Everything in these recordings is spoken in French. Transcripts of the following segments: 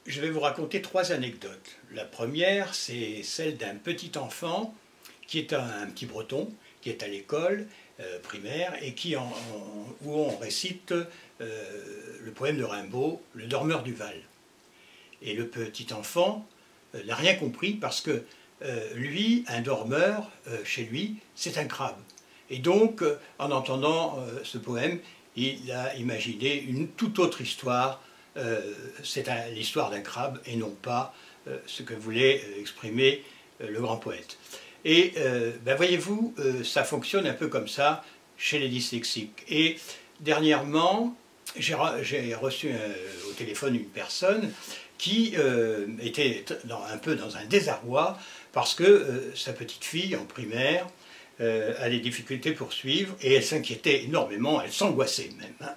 Je vais vous raconter 3 anecdotes. La première, c'est celle d'un petit enfant qui est un petit breton, qui est à l'école primaire et où on récite le poème de Rimbaud, Le dormeur du Val. Et le petit enfant n'a rien compris parce que lui, un dormeur, chez lui, c'est un crabe. Et donc, en entendant ce poème, il a imaginé une toute autre histoire. C'est l'histoire d'un crabe et non pas ce que voulait exprimer le grand poète. Et voyez-vous, ça fonctionne un peu comme ça chez les dyslexiques. Et dernièrement, j'ai reçu au téléphone une personne qui était un peu dans un désarroi parce que sa petite fille en primaire a des difficultés pour suivre et elle s'inquiétait énormément, elle s'angoissait même. Hein.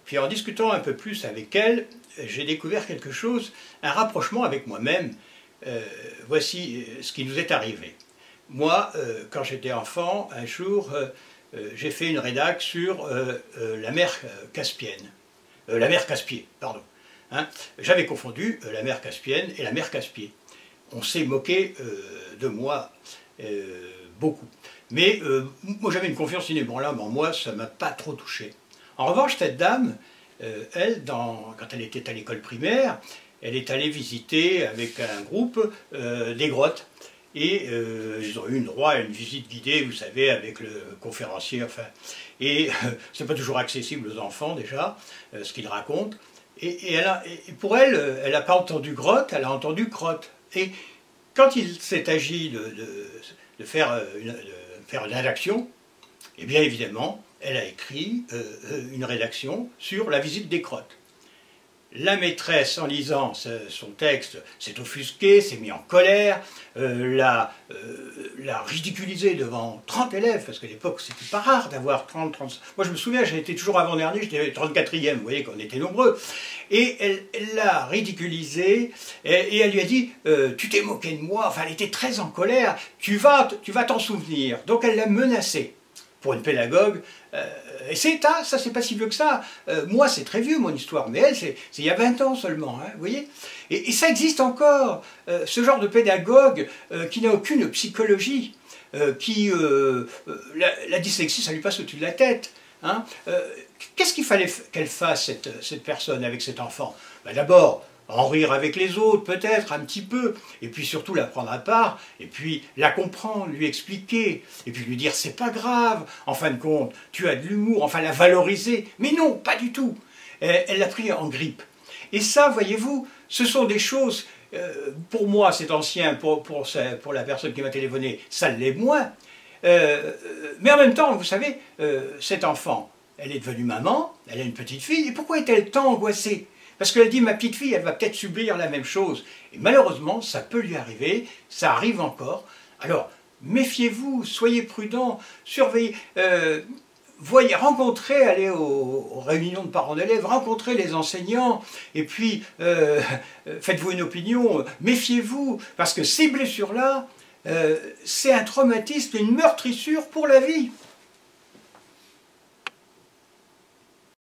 Puis en discutant un peu plus avec elle, j'ai découvert quelque chose, un rapprochement avec moi-même. Voici ce qui nous est arrivé. Moi, quand j'étais enfant, un jour, j'ai fait une rédac sur la mer Caspienne. La mer Caspier, pardon. Hein. J'avais confondu la mer Caspienne et la mer Caspier. On s'est moqué de moi beaucoup. Mais moi j'avais une confiance inébranlable en moi, ça ne m'a pas trop touché. En revanche, cette dame, elle, quand elle était à l'école primaire, elle est allée visiter avec un groupe des grottes. Et ils ont eu droit à une visite guidée, vous savez, avec le conférencier, enfin. Et c'est pas toujours accessible aux enfants déjà, ce qu'ils racontent. Et pour elle, elle n'a pas entendu grotte, elle a entendu crotte. Et quand il s'est agi de faire une rédaction, eh bien évidemment, elle a écrit une rédaction sur la visite des crottes. La maîtresse, en lisant son texte, s'est offusquée, s'est mise en colère, l'a ridiculisée devant 30 élèves, parce qu'à l'époque, c'était pas rare d'avoir 30. Moi, je me souviens, j'étais toujours avant-dernier, j'étais 34e, vous voyez qu'on était nombreux. Et elle l'a ridiculisée, et elle lui a dit tu t'es moqué de moi, enfin, elle était très en colère, tu vas t'en souvenir. Donc, elle l'a menacée. Pour une pédagogue, et ça c'est pas si vieux que ça. Moi c'est très vieux mon histoire, mais elle c'est il y a 20 ans seulement, hein, vous voyez. Et ça existe encore, ce genre de pédagogue qui n'a aucune psychologie, la dyslexie ça lui passe au-dessus de la tête. Hein. Qu'est-ce qu'il fallait qu'elle fasse cette personne avec cet enfant? D'abord, en rire avec les autres, peut-être, un petit peu, et puis surtout la prendre à part, et puis la comprendre, lui expliquer, et puis lui dire c'est pas grave, en fin de compte, tu as de l'humour, enfin la valoriser, mais non, pas du tout. Elle l'a pris en grippe. Et ça, voyez-vous, ce sont des choses, pour moi c'est ancien, pour la personne qui m'a téléphoné, ça l'est moins, mais en même temps, vous savez, cet enfant, elle est devenue maman, elle a une petite fille, et pourquoi est-elle tant angoissée? Parce qu'elle dit, ma petite fille, elle va peut-être subir la même chose. Et malheureusement, ça peut lui arriver, ça arrive encore. Alors, méfiez-vous, soyez prudents, surveillez, rencontrez, allez aux réunions de parents d'élèves, rencontrez les enseignants, et puis faites-vous une opinion, méfiez-vous, parce que ces blessures-là, c'est un traumatisme, une meurtrissure pour la vie.